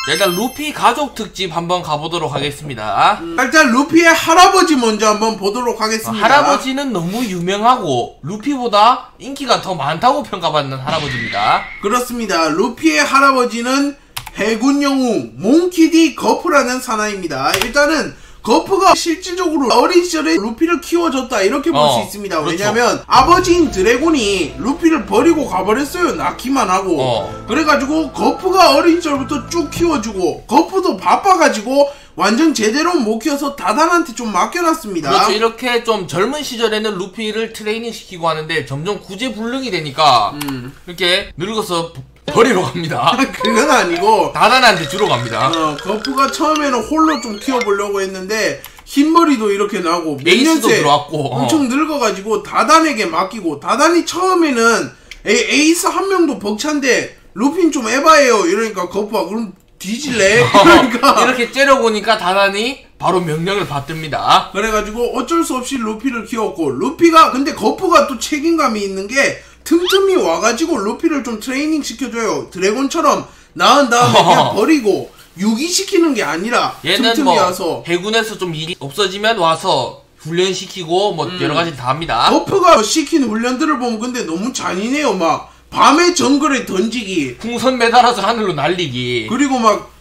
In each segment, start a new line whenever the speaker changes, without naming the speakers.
자, 일단 루피 가족 특집 한번 가보도록 하겠습니다.
일단 루피의 할아버지 먼저 한번 보도록 하겠습니다.
할아버지는 너무 유명하고 루피보다 인기가 더 많다고 평가받는 할아버지입니다.
그렇습니다. 루피의 할아버지는 해군 영웅 몽키디 거프라는 사나이입니다. 일단은 거프가 실질적으로 어린 시절에 루피를 키워줬다 이렇게 볼 수 있습니다.
그렇죠.
왜냐면 아버지인 드래곤이 루피를 버리고 가버렸어요. 낳기만 하고. 그래가지고 거프가 어린 시절부터 쭉 키워주고 거프도 바빠가지고 완전 제대로 못 키워서 다단한테 좀 맡겨놨습니다.
그렇죠. 이렇게 좀 젊은 시절에는 루피를 트레이닝 시키고 하는데 점점 구제불능이 되니까 이렇게 늙어서 버리러 갑니다.
그건 아니고
다단한테 주러 갑니다.
거프가 처음에는 홀로 좀 키워보려고 했는데 흰머리도 이렇게 나고 몇
에이스도
년째
들어왔고
엄청 늙어가지고 다단에게 맡기고, 다단이 처음에는 에이스 한 명도 벅찬데 루피는 좀 에바예요 이러니까 거프가 그럼 뒤질래? 그러니까
이렇게 째려보니까 다단이 바로 명령을 받듭니다.
그래가지고 어쩔 수 없이 루피를 키웠고, 루피가 근데 거프가 또 책임감이 있는 게 틈틈이 와가지고 루피를 좀 트레이닝 시켜줘요. 드래곤처럼 낳은 다음에 그냥 버리고 유기시키는 게 아니라
얘는
틈틈이
뭐
와서
해군에서 좀 일이 없어지면 와서 훈련시키고 뭐 여러가지 다 합니다.
거프가 시킨 훈련들을 보면 근데 너무 잔인해요. 막 밤에 정글에 던지기,
풍선 매달아서 하늘로 날리기,
그리고 막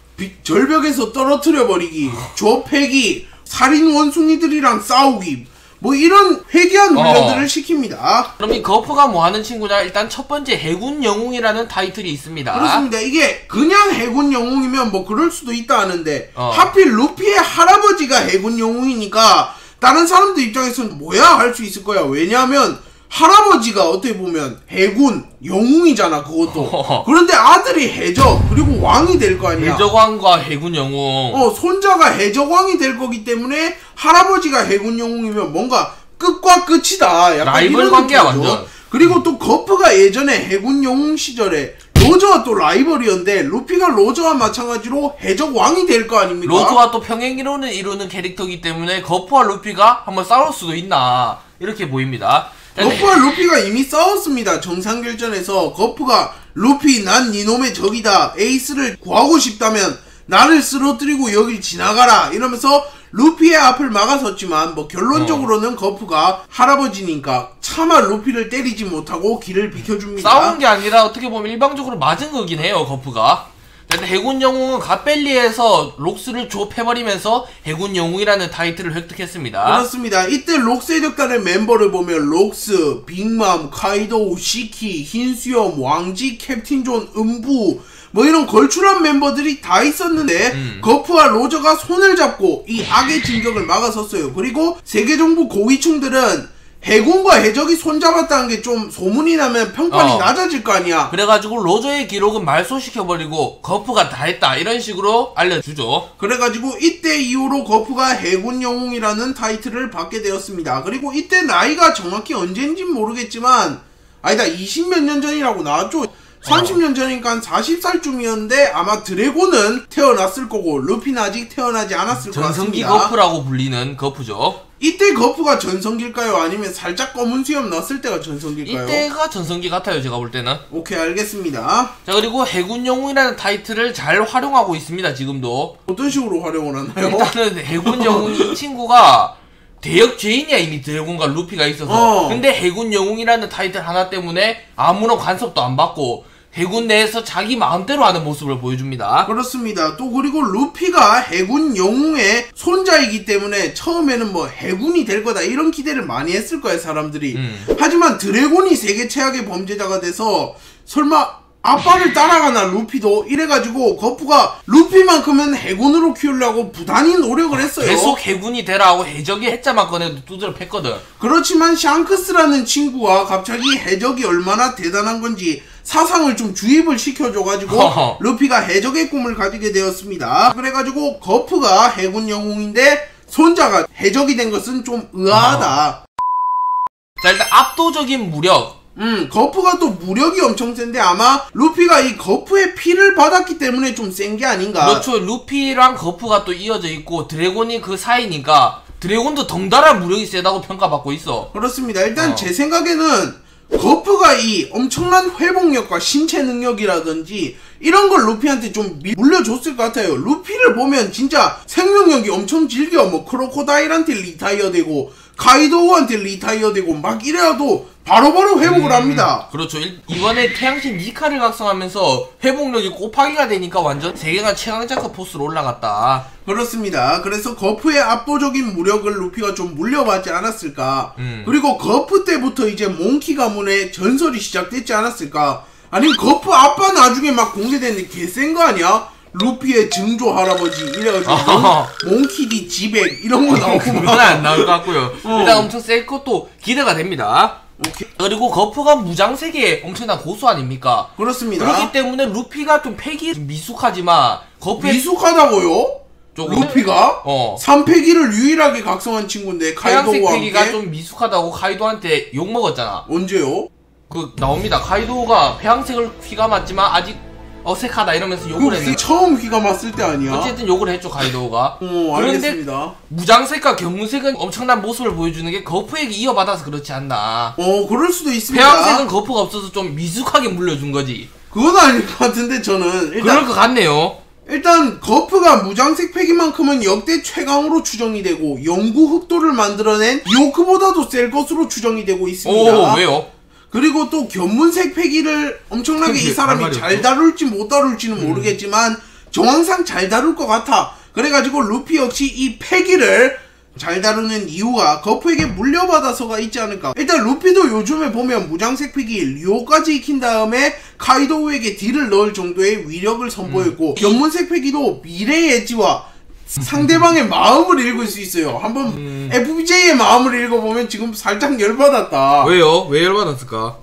절벽에서 떨어뜨려 버리기, 조패기, 살인 원숭이들이랑 싸우기, 뭐 이런 회개한 훈련들을 시킵니다.
그럼 이 거프가 뭐 하는 친구냐? 일단 첫 번째 해군 영웅이라는 타이틀이 있습니다.
그렇습니다. 이게 그냥 해군 영웅이면 뭐 그럴 수도 있다 하는데 하필 루피의 할아버지가 해군 영웅이니까 다른 사람들 입장에서는 뭐야 할 수 있을 거야. 왜냐하면 할아버지가 어떻게 보면 해군 영웅이잖아, 그것도. 그런데 아들이 해적, 그리고 왕이 될 거 아니야.
해적왕과 해군 영웅.
손자가 해적왕이 될 거기 때문에 할아버지가 해군 영웅이면 뭔가 끝과 끝이다. 약간
라이벌
이런
관계야,
느낌이죠.
완전.
그리고 또 거프가 예전에 해군 영웅 시절에 로저와 또 라이벌이었는데 루피가 로저와 마찬가지로 해적왕이 될 거 아닙니까?
로저와 또 평행이론을 이루는 캐릭터이기 때문에 거프와 루피가 한번 싸울 수도 있나 이렇게 보입니다.
거프와 루피가 이미 싸웠습니다. 정상결전에서 거프가 루피 난 니놈의 적이다, 에이스를 구하고 싶다면 나를 쓰러뜨리고 여길 지나가라 이러면서 루피의 앞을 막아섰지만 뭐 결론적으로는 거프가 할아버지니까 차마 루피를 때리지 못하고 길을 비켜줍니다.
싸운 게 아니라 어떻게 보면 일방적으로 맞은 거긴 해요, 거프가. 일단 해군 영웅은 갓벨리에서 록스를 좁혀버리면서 해군 영웅이라는 타이틀을 획득했습니다.
그렇습니다. 이때 록스 해적단의 멤버를 보면 록스, 빅맘, 카이도우, 시키, 흰수염, 왕지, 캡틴 존, 음부 뭐 이런 걸출한 멤버들이 다 있었는데 거프와 로저가 손을 잡고 이 악의 진격을 막아섰어요. 그리고 세계정부 고위층들은 해군과 해적이 손잡았다는 게 좀 소문이 나면 평판이 낮아질 거 아니야.
그래가지고 로저의 기록은 말소시켜버리고 거프가 다 했다 이런 식으로 알려주죠.
그래가지고 이때 이후로 거프가 해군 영웅이라는 타이틀을 받게 되었습니다. 그리고 이때 나이가 정확히 언제인지는 모르겠지만 아니다, 20몇 년 전이라고 나왔죠. 30년 전이니까 한 40살쯤이었는데 아마 드래곤은 태어났을 거고 루피는 아직 태어나지 않았을 것 같습니다.
전성기 거프라고 불리는 거프죠.
이때 거프가 전성기일까요? 아니면 살짝 검은 수염 났을 때가 전성기일까요?
이때가 전성기 같아요, 제가 볼 때는.
오케이, 알겠습니다.
자, 그리고 해군 영웅이라는 타이틀을 잘 활용하고 있습니다, 지금도.
어떤 식으로 활용을 하나요?
일단은 해군 영웅 이 친구가 대역 죄인이야, 이미 드래곤과 루피가 있어서. 근데 해군 영웅이라는 타이틀 하나 때문에 아무런 간섭도 안 받고 해군 내에서 자기 마음대로 하는 모습을 보여줍니다.
그렇습니다. 또 그리고 루피가 해군 영웅의 손자이기 때문에 처음에는 뭐 해군이 될 거다 이런 기대를 많이 했을 거예요, 사람들이. 하지만 드래곤이 세계 최악의 범죄자가 돼서 설마 아빠를 따라가나 루피도 이래가지고 거프가 루피만큼은 해군으로 키우려고 부단히 노력을 했어요.
계속 해군이 되라 하고 해적이 해자만 꺼내도 두드려 팼거든.
그렇지만 샹크스라는 친구가 갑자기 해적이 얼마나 대단한 건지 사상을 좀 주입을 시켜줘가지고 루피가 해적의 꿈을 가지게 되었습니다. 그래가지고 거프가 해군 영웅인데 손자가 해적이 된 것은 좀 의아하다.
자, 일단 압도적인 무력.
거프가 또 무력이 엄청 센데 아마 루피가 이 거프의 피를 받았기 때문에 좀 센 게 아닌가.
그렇죠. 루피랑 거프가 또 이어져 있고 드래곤이 그 사이니까 드래곤도 덩달아 무력이 세다고 평가받고 있어.
그렇습니다. 일단 제 생각에는 거프가 이 엄청난 회복력과 신체 능력이라든지 이런 걸 루피한테 좀 물려줬을 것 같아요. 루피를 보면 진짜 생명력이 엄청 질겨. 뭐 크로코다일한테 리타이어 되고 카이도우한테 리타이어 되고 막 이래도 바로바로 회복을 합니다.
그렇죠. 이번에 태양신 니카를 각성하면서 회복력이 곱하기가 되니까 완전 세계관 최강자급 포스로 올라갔다.
그렇습니다. 그래서 거프의 압도적인 무력을 루피가 좀 물려받지 않았을까. 그리고 거프 때부터 이제 몽키 가문의 전설이 시작됐지 않았을까. 아니면 거프 아빠 나중에 막 공개됐는데 개센 거 아니야? 루피의 증조 할아버지 이래가지고 몽키디 지백 이런 거 나오고
그건 안 나올 것 같고요. 일단 엄청 셀 것도 기대가 됩니다.
오케이.
그리고 거프가 무장세계의 엄청난 고수 아닙니까?
그렇습니다.
그렇기 때문에 루피가 좀 패기 미숙하지만 거프의
미숙하다고요?
조금
루피가? 3패기를 유일하게 각성한 친구인데
하얀색
카이도우와
패기가
함께?
좀 미숙하다고 카이도한테 욕먹었잖아.
언제요?
그 나옵니다. 카이도가 회양색을 휘가 맞지만 아직 어색하다 이러면서 욕을
그
했는데
처음 휘가 맞을 때 아니야?
어쨌든 욕을 했죠 카이도가. 그런데
알겠습니다.
무장색과 견문색은 엄청난 모습을 보여주는 게 거프에게 이어받아서 그렇지 않나.
그럴 수도 있습니다.
회양색은 거프가 없어서 좀 미숙하게 물려준 거지.
그건 아닐 것 같은데 저는 일단
그럴 것 같네요.
일단 거프가 무장색 패기만큼은 역대 최강으로 추정이 되고 영구 흑도를 만들어낸 요크보다도 셀 것으로 추정이 되고 있습니다.
오, 왜요?
그리고 또 견문색 패기를 엄청나게 이 사람이 잘 다룰지 못 다룰지는 모르겠지만 정황상 잘 다룰 것 같아. 그래가지고 루피 역시 이 패기를 잘 다루는 이유가 거프에게 물려받아서가 있지 않을까. 일단 루피도 요즘에 보면 무장색 패기 류오까지 익힌 다음에 카이도우에게 딜을 넣을 정도의 위력을 선보였고 견문색 패기도 미래의 엣지와 상대방의 마음을 읽을 수 있어요. 한번 FBJ의 마음을 읽어보면 지금 살짝 열받았다.
왜요? 왜 열받았을까?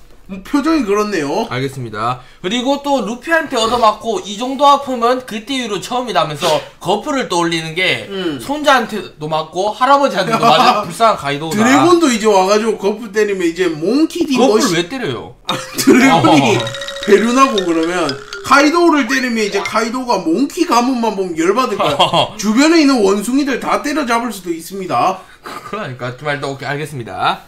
표정이 그렇네요.
알겠습니다. 그리고 또 루피한테 얻어맞고 이 정도 아픔은 그때 이후로 처음이라면서 거프를 떠올리는 게 손자한테도 맞고 할아버지한테도 맞은 불쌍한 가이도우다.
드래곤도 이제 와가지고 거프 때리면 이제 몽키디
거프를 왜 때려요?
드래곤이 배륜하고 그러면 카이도우를 때리면 이제 카이도우가 몽키 가문만 보면 열받을 거야. 주변에 있는 원숭이들 다 때려잡을 수도 있습니다.
그러니까 그 말도 오케이 알겠습니다.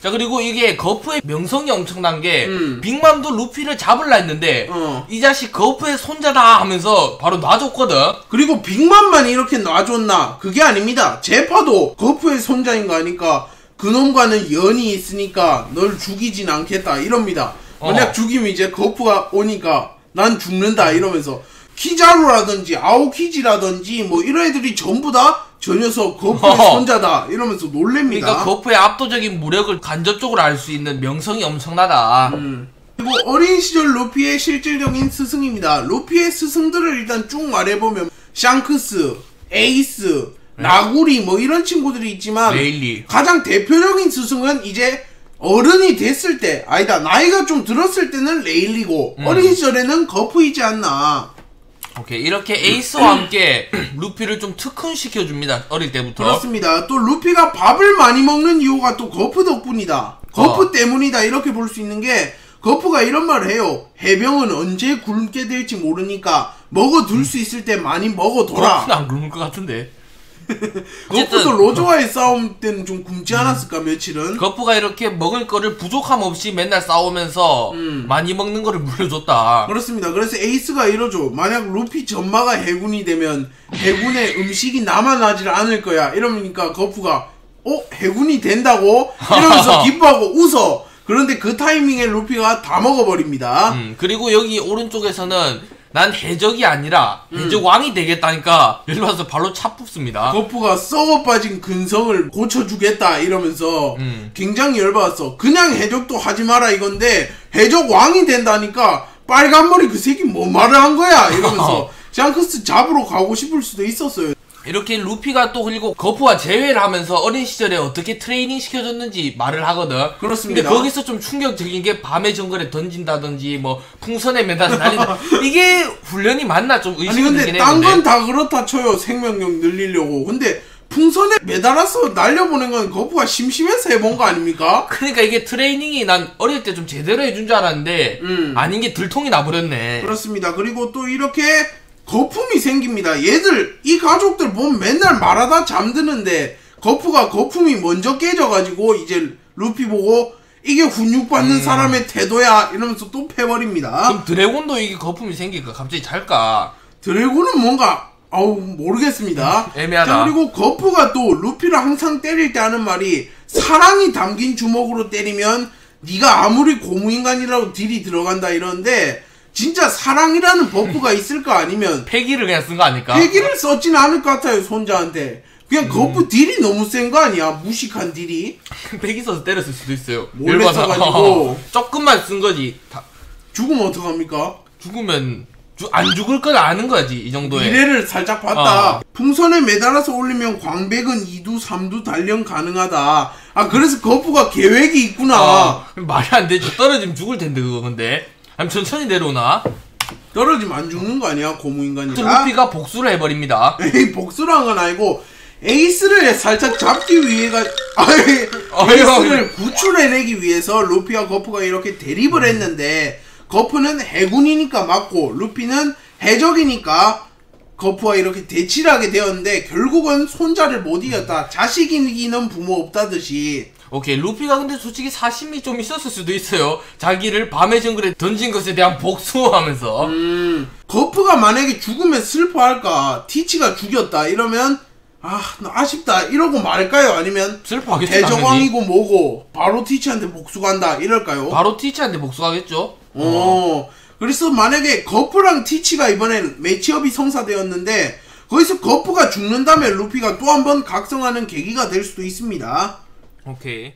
자 그리고 이게 거프의 명성이 엄청난 게 빅맘도 루피를 잡으려 했는데 이 자식 거프의 손자다 하면서 바로 놔줬거든.
그리고 빅맘만 이렇게 놔줬나? 그게 아닙니다. 제파도 거프의 손자인 거 아니까 그놈과는 연이 있으니까 널 죽이진 않겠다 이럽니다. 만약 죽이면 이제 거프가 오니까 난 죽는다 이러면서 키자루라든지 아오키지라든지 뭐 이런 애들이 전부 다 저 녀석 거프의 손자다 이러면서 놀랍니다.
그러니까 거프의 압도적인 무력을 간접적으로 알 수 있는 명성이 엄청나다.
그리고 어린 시절 루피의 실질적인 스승입니다. 루피의 스승들을 일단 쭉 말해보면 샹크스, 에이스, 나구리 뭐 이런 친구들이 있지만
레일리.
가장 대표적인 스승은 이제 어른이 됐을 때 아니다 나이가 좀 들었을 때는 레일리고 어린 시절에는 거프이지 않나.
오케이 이렇게 에이스와 함께 루피를 좀 특훈시켜줍니다. 어릴 때부터.
그렇습니다. 또 루피가 밥을 많이 먹는 이유가 또 거프 덕분이다. 거프 때문이다 이렇게 볼 수 있는 게 거프가 이런 말을 해요. 해병은 언제 굶게 될지 모르니까 먹어둘 수 있을 때 많이 먹어둬라.
거프는 안 굶을 것 같은데.
거프도 로저와의 싸움 때는 좀 굶지 않았을까 며칠은.
거프가 이렇게 먹을 거를 부족함 없이 맨날 싸우면서 많이 먹는 거를 물려줬다.
그렇습니다. 그래서 에이스가 이러죠. 만약 루피 전마가 해군이 되면 해군의 음식이 남아나질 않을 거야 이러니까 거프가 해군이 된다고? 이러면서 기뻐하고 웃어. 그런데 그 타이밍에 루피가 다 먹어버립니다.
그리고 여기 오른쪽에서는 난 해적이 아니라 해적 왕이 되겠다니까 일로 와서 발로 차 뽑습니다.
거프가 썩어 빠진 근성을 고쳐주겠다 이러면서 굉장히 열받았어. 그냥 해적도 하지 마라 이건데 해적 왕이 된다니까 빨간머리 그 새끼 뭐 말을 한 거야 이러면서 샹크스 잡으러 가고 싶을 수도 있었어요.
이렇게 루피가 또 그리고 거프와 재회를 하면서 어린 시절에 어떻게 트레이닝 시켜줬는지 말을 하거든.
그렇습니다.
근데 거기서 좀 충격적인 게 밤의 정글에 던진다든지 뭐 풍선에 매달아 날린다. 이게 훈련이 맞나 좀 의심이
아니 근데
들긴
딴
했는데.
건 다 그렇다 쳐요. 생명력 늘리려고. 근데 풍선에 매달아서 날려보낸 건 거프가 심심해서 해본 거 아닙니까?
그러니까 이게 트레이닝이 난 어릴 때 좀 제대로 해준 줄 알았는데 아닌 게 들통이 나버렸네.
그렇습니다. 그리고 또 이렇게 거품이 생깁니다. 얘들 이 가족들 보면 맨날 말하다 잠드는데 거프가 거품이 먼저 깨져가지고 이제 루피 보고 이게 훈육받는 사람의 태도야 이러면서 또 패버립니다.
그럼 드래곤도 이게 거품이 생길까? 갑자기 잘까?
드래곤은 뭔가 모르겠습니다.
애매하다.
자, 그리고 거프가 또 루피를 항상 때릴 때 하는 말이 사랑이 담긴 주먹으로 때리면 네가 아무리 고무인간이라도 딜이 들어간다 이러는데 진짜 사랑이라는 버프가 있을까 아니면
패기를 그냥 쓴 거 아닐까?
패기를 썼진 않을 것 같아요 손자한테. 그냥 거프 딜이 너무 센 거 아니야 무식한 딜이.
패기 써서 때렸을 수도 있어요.
몰래
열받아.
써가지고.
조금만 쓴 거지.
죽으면 어떡합니까?
죽으면 안 죽을 걸 아는 거지 이 정도에.
미래를 살짝 봤다. 풍선에 매달아서 올리면 광백은 2두 3두 단련 가능하다. 아 그래서 거프가 계획이 있구나.
말이 안 되죠. 떨어지면 죽을 텐데 그거 근데. 아니 천천히 내려오나?
떨어지면 안 죽는 거 아니야 고무인간이라.
루피가 복수를 해버립니다.
에이 복수를 한 건 아니고 에이스를 살짝 잡기 위해가 에이스를 구출해내기 위해서 루피와 거프가 이렇게 대립을 했는데 거프는 해군이니까 맞고 루피는 해적이니까 거프와 이렇게 대치를 하게 되었는데 결국은 손자를 못 이겼다. 자식 이기는 부모 없다듯이.
오케이 루피가 근데 솔직히 사심이 좀 있었을 수도 있어요. 자기를 밤의 정글에 던진 것에 대한 복수하면서.
거프가 만약에 죽으면 슬퍼할까? 티치가 죽였다 이러면 나 아쉽다 이러고 말할까요? 아니면
슬퍼하겠죠.
대저광이고 뭐고 바로 티치한테 복수간다 이럴까요?
바로 티치한테 복수하겠죠.
그래서 만약에 거프랑 티치가 이번엔 매치업이 성사되었는데 거기서 거프가 죽는다면 루피가 또 한 번 각성하는 계기가 될 수도 있습니다.
오케이.